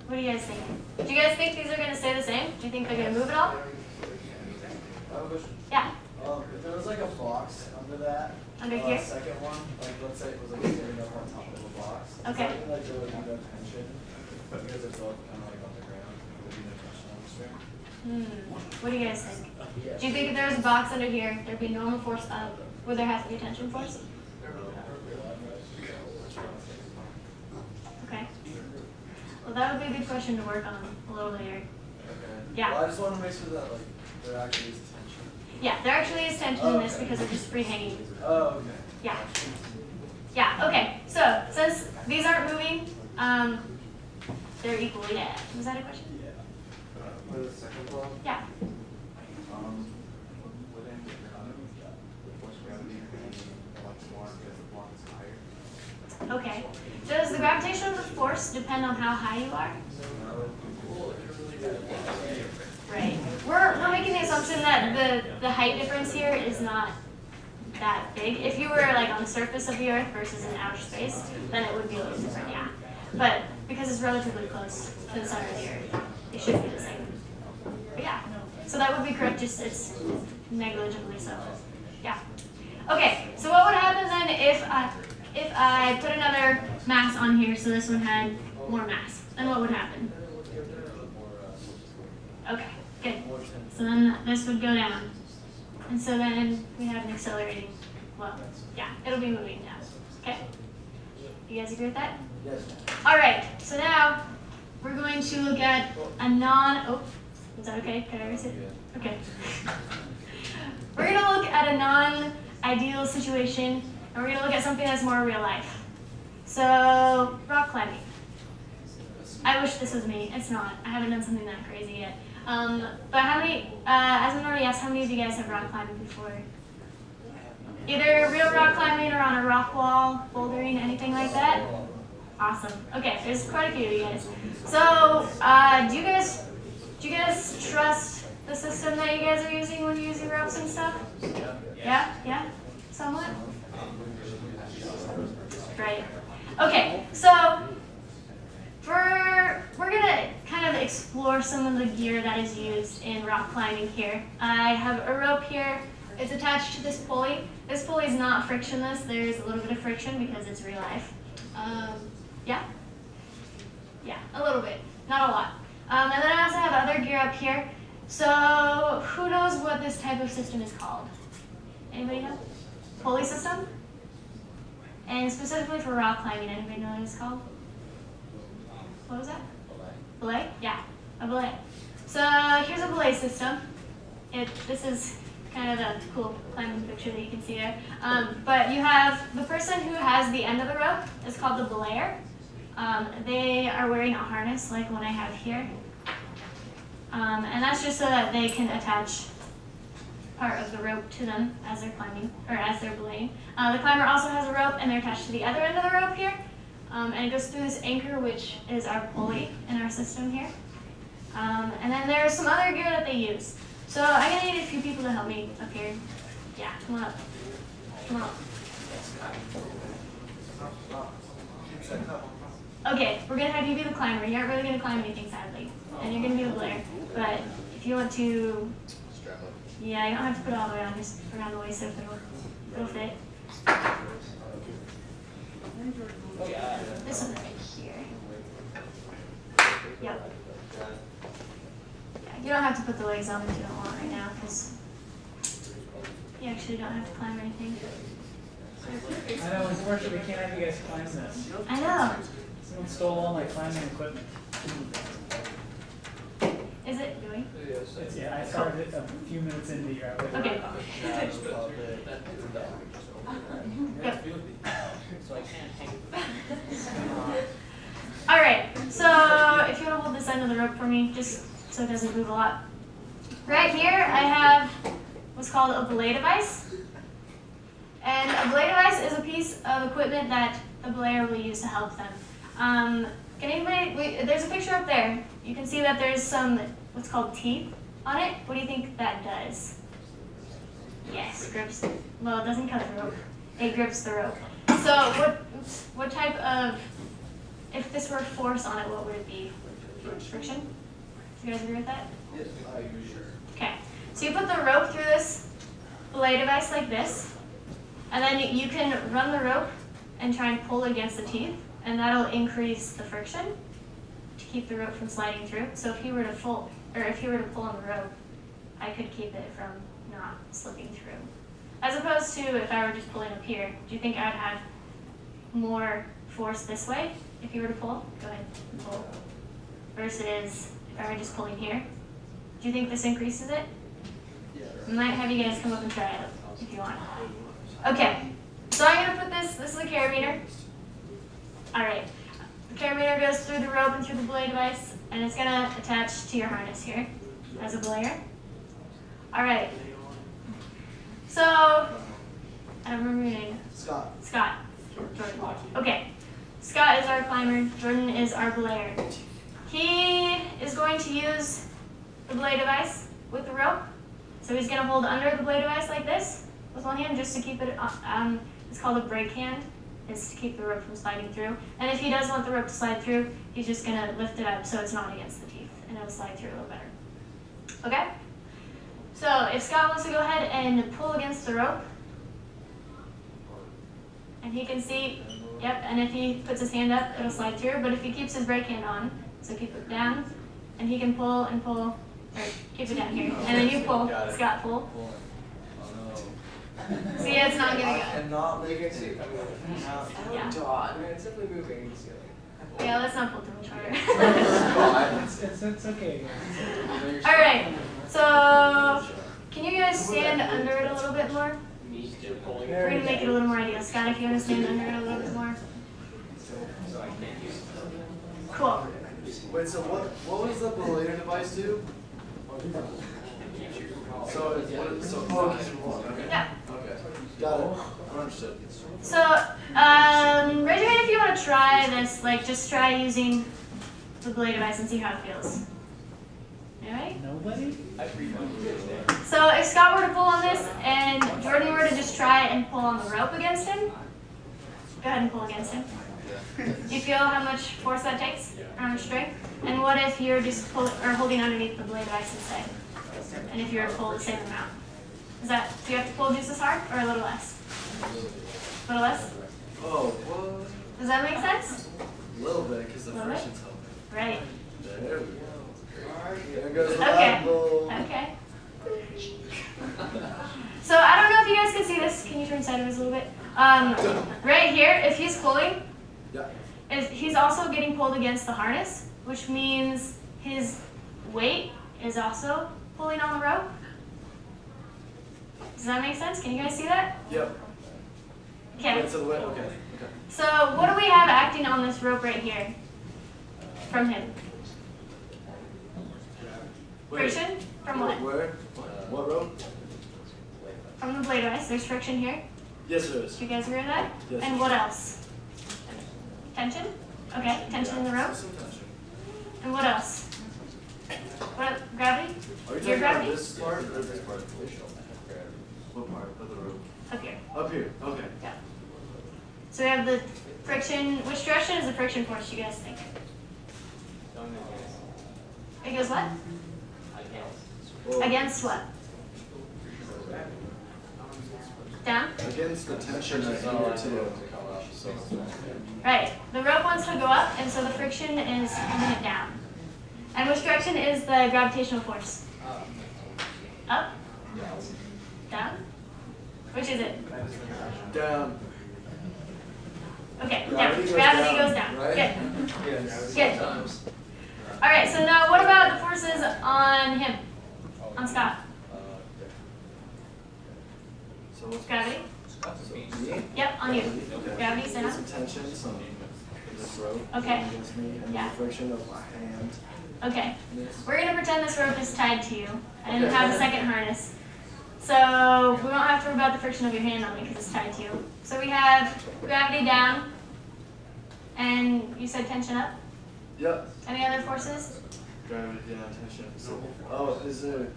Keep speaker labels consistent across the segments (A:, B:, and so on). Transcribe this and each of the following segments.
A: What do you guys think? Do you guys think these are going to stay the same? Do you think they're going to move at all?
B: I have a question.
A: Yeah.
B: If there was like a box under that,
A: Under here?
B: second one, like let's say it was like standing up on top of a box.
A: Okay.
B: Is that like there would be no tension because it's all kind of like on the ground. There would be no tension on the string.
A: What do you guys think? Do you think if there was a box under here, there'd be normal force up? Would there have to be a tension force? Okay. Well, that would be a good question to work on a little later.
B: Okay.
A: Yeah.
B: Well, I just want to make sure that like there actually is tension.
A: Yeah, there actually is tension in this because they're just free hanging.
B: Oh, okay.
A: Yeah. Yeah, okay. So, since these aren't moving, they're equally dead. Was that a question?
B: Yeah. For the second one?
A: Yeah.
C: Wouldn't the force gravity be much more because the block is higher?
A: Okay. Does the gravitational force depend on how high you are? Right. We're making the assumption that the height difference here is not that big. If you were like on the surface of the Earth versus in outer space, then it would be a little different, yeah. But because it's relatively close to the center of the Earth, it should be the same. But yeah. So that would be correct, just it's negligibly so. Yeah. Okay, so what would happen then if I put another mass on here so this one had more mass? Then what would happen? Okay, good. So then this would go down. And so then we have an accelerating, well, yeah, it'll be moving down. Okay? You guys agree with that?
B: Yes.
A: All right, so now we're going to look at a oh, is that okay? Can I erase it? Okay. We're going to look at a non-ideal situation, and we're going to look at something that's more real life. So, rock climbing. I wish this was me. It's not. I haven't done something that crazy yet. But how many, as I already asked, how many of you guys have rock climbing before? Either real rock climbing or on a rock wall, bouldering, anything like that? Awesome. Okay, there's quite a few of you guys. So, do you guys trust the system that you guys are using when you're using ropes and stuff? Yeah? Yeah? Somewhat? Right. Okay, so we're gonna kind of explore some of the gear that is used in rock climbing here. I have a rope here. It's attached to this pulley. This pulley is not frictionless. There's a little bit of friction because it's real life. Yeah? Yeah, a little bit. Not a lot. And then I also have other gear up here. So who knows what this type of system is called? Anybody know? Pulley system? And specifically for rock climbing, anybody know what it's called? What was that? Belay? Yeah, a belay. So here's a belay system. This is kind of a cool climbing picture that you can see there. But you have the person who has the end of the rope is called the belayer. They are wearing a harness like one I have here. And that's just so that they can attach part of the rope to them as they're climbing, or as they're belaying. The climber also has a rope, and they're attached to the other end of the rope here. And it goes through this anchor, which is our pulley in our system here. And then there's some other gear that they use. So I'm going to need a few people to help me up here. Yeah, come on up. Come on up. Okay, we're going to have you be the climber. You aren't really going to climb anything, sadly. And you're going to be the belayer. But if you want to, yeah, you don't have to put it all the way on, just around the waist so it'll fit. This one right here. Yep. Yeah, you don't have to put the legs on if you don't want right now, because you actually don't have to climb or anything.
D: I know, unfortunately, we can't have you guys climb this.
A: I know.
D: Someone stole all my climbing equipment.
A: Is it doing?
D: Yeah, I started it a few minutes into your hour.
A: Okay. All right, so if you want to hold this end of the rope for me, just so it doesn't move a lot. Right here, I have what's called a belay device. And a belay device is a piece of equipment that the belayer will use to help them. Can anybody, there's a picture up there. You can see that there's some, what's called teeth on it. What do you think that does? Yes, grips, well, it doesn't cut the rope. It grips the rope. So what type of, if this were force on it, what would it be? Friction? You guys agree with that?
C: Yes, I agree.
A: Okay. So you put the rope through this belay device like this, and then you can run the rope and try and pull against the teeth, and that'll increase the friction to keep the rope from sliding through. So if he were to pull on the rope, I could keep it from not slipping through. As opposed to if I were just pulling up here, do you think I would have more force this way if you were to pull? Go ahead and pull. Versus if I were just pulling here. Do you think this increases it? I might have you guys come up and try it if you want. Okay, so I'm going to put this is a carabiner. Alright, the carabiner goes through the rope and through the belay device, and it's going to attach to your harness here as a belayer. Alright, so, I don't remember your name.
C: Scott.
A: Scott. Jordan. Okay, Scott is our climber, Jordan is our belayer. He is going to use the belay device with the rope. So he's going to hold under the belay device like this with one hand just to keep it, it's called a brake hand, is to keep the rope from sliding through. And if he does want the rope to slide through, he's just going to lift it up so it's not against the teeth and it'll slide through a little better. Okay? So if Scott wants to go ahead and pull against the rope, and he can see, yep, and if he puts his hand up, it'll slide through. But if he keeps his brake hand on, so keep it down, and he can pull and pull, or keep it down here, and then you pull, Scott, pull. See, it's not gonna go.
C: Cannot make it.
A: Yeah.
D: It's simply moving.
A: Yeah, let's not pull too much harder.
D: It's okay.
A: All right, so can you guys stand under it a little bit more? We're gonna make it a little more ideal. Scott, if you want to stand under it a little bit more. Cool.
C: Wait, so what was the belayer device do? So okay.
A: Yeah.
C: Okay. Got it. Understood.
A: So, raise your hand if you want to try this. Like, just try using the belay device and see how it feels. Alright?
D: Nobody?
A: So, if Scott were to pull on this and Jordan were to just try and pull on the rope against him, go ahead and pull against him. Do you feel how much force that takes? Or how much strength? And what if you're just holding underneath the belay device instead? And if you were to pull the same amount? Do you have to pull just as hard or a little less? A little less?
C: Oh, what?
A: Does that make sense?
C: A little bit, because the friction's helping.
A: Right.
C: There we go. There goes the
A: Okay.
C: apple.
A: Okay. So I don't know if you guys can see this. Can you turn sideways a little bit? Right here, if he's pulling,
C: Yeah.
A: he's also getting pulled against the harness, which means his weight is also pulling on the rope. Does that make sense? Can you guys see that?
C: Yep.
A: Okay.
C: Wait, so wait, okay.
A: So what do we have acting on this rope right here from him?
C: Wait.
A: Friction? From what?
C: Where? What rope?
A: From the blade device. There's friction here.
C: Yes, there is.
A: Do you guys agree with that?
C: Yes.
A: And what else? Tension? Okay, tension in the rope.
C: Some tension.
A: And what else? What? Gravity?
C: Are you
A: Your
C: talking about
A: gravity?
C: this part or this part? What part of the rope?
A: Up here.
C: Up here. Okay.
A: Yeah. So we have the friction. Which direction is the friction force, you guys think? It goes what?
C: Well,
A: Against what? Down?
C: against the tension right here too.
A: Right. The rope wants to go up, and so the friction is holding it down. And which direction is the gravitational force? Up? Down? Which is it?
C: Down.
A: Okay,
C: Gravity
A: down.
C: goes
A: Gravity
C: down,
A: goes down.
C: right?
A: Good. Good. All right, so now what about the forces on him? On Scott?
C: So what's
A: Gravity?
C: me?
A: Yep, on you.
C: Okay.
A: Gravity, sit
C: There's
A: down.
C: some tension, some this rope
A: Okay.
C: against me, and
A: Yeah.
C: the friction of my hand.
A: Okay.
C: This.
A: We're going to pretend this rope is tied to you. I didn't
C: Okay.
A: have a second harness. So we won't have to worry about the friction of your hand on me because it's tied to you. So we have gravity down, and you said tension up.
C: Yep.
A: Any other forces?
C: Gravity down, tension. So, oh, is there?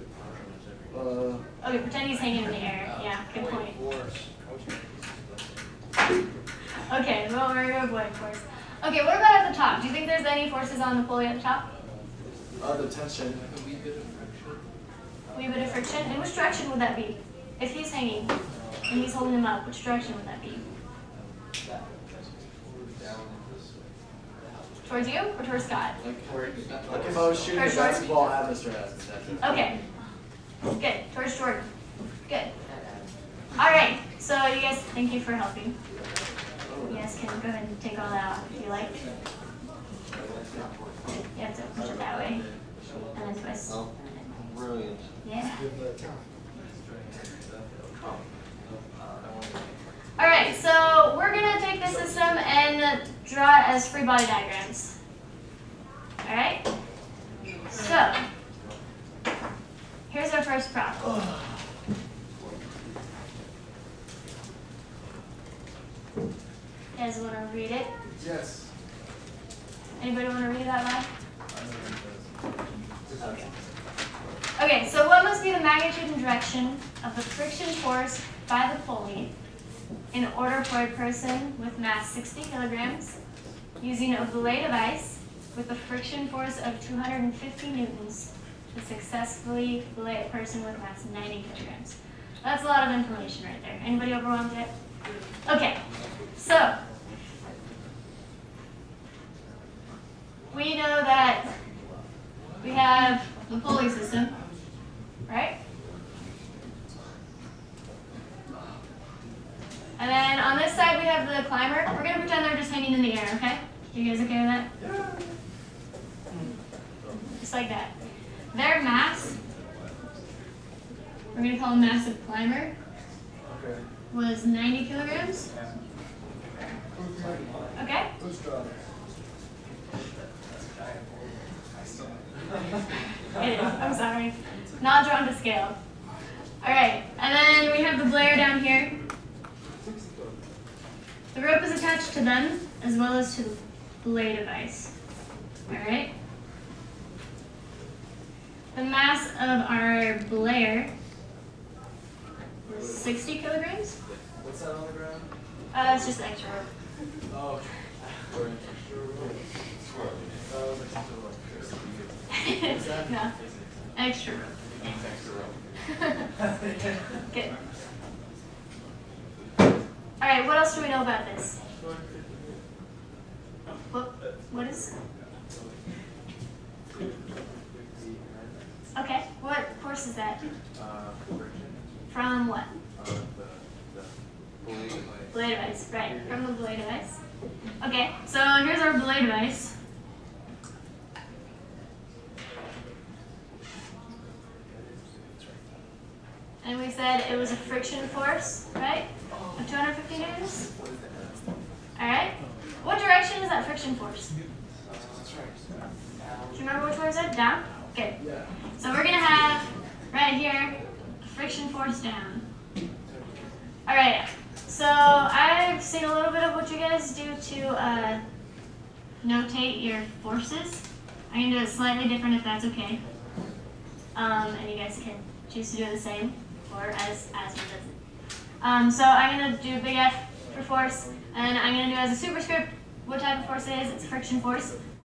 A: Okay, pretend he's hanging in the air. Yeah, good point. Okay, we won't worry about void force. Okay, what about at the top? Do you think there's any forces on the pulley at the top?
B: The tension.
C: A wee bit of friction.
A: Wee bit of friction. And which direction would that be? If he's hanging and he's holding him up, which direction would that be?
C: That. Down this way.
A: Towards you or towards Scott?
B: Like if I was shooting a
A: Towards Jordan?
B: basketball at Mr. Asmus.
A: Okay. Good. Towards Jordan. Good. All right. So you guys, thank you for helping. You guys can go ahead and take all that off if you like. You have to push it that way. And then twist.
C: Oh, brilliant.
A: Yeah. All right. So we're going to take this system and draw it as free body diagrams. All right? So here's our first problem. You guys want to read it?
B: Yes.
A: Anybody want to read that loud? Okay. Okay, so what must be the magnitude and direction of the friction force by the pulley in order for a person with mass 60 kilograms using a belay device with a friction force of 250 newtons to successfully belay a person with mass 90 kilograms? That's a lot of information right there. Anybody overwhelmed yet? Okay, so we know that we have the pulley system, right? And then on this side we have the climber. We're going to pretend they're just hanging in the air, okay? You guys okay with that?
B: Yeah.
A: Just like that. Their mass, we're going to call them massive climber,
B: Okay.
A: was 90 kilograms. Okay?
B: Who's drawing?
A: It is. I'm sorry. Not drawn to scale. All right. And then we have the belayer down here. The rope is attached to them as well as to the belay device. All right. The mass of our belayer was 60 kilograms.
B: What's that on the ground?
A: It's just extra rope.
B: Oh, okay.
A: No, extra rope. Good. All right, what else do we know about this? What is? Okay, what force is that? From what?
C: The belay device.
A: Belay device, right, from the belay device. Okay, so here's our belay device. And we said it was a friction force, right? Of 250 newtons? Alright. What direction is that friction force? Do you remember which way is it? Down? Good.
B: Yeah.
A: So we're going to have, right here, friction force down. Alright. So I've seen a little bit of what you guys do to notate your forces. I'm going to do it slightly different if that's okay. And you guys can choose to do it the same. Or as one does it. So I'm going to do big F for force, and I'm going to do as a superscript what type of force it is. It's friction force.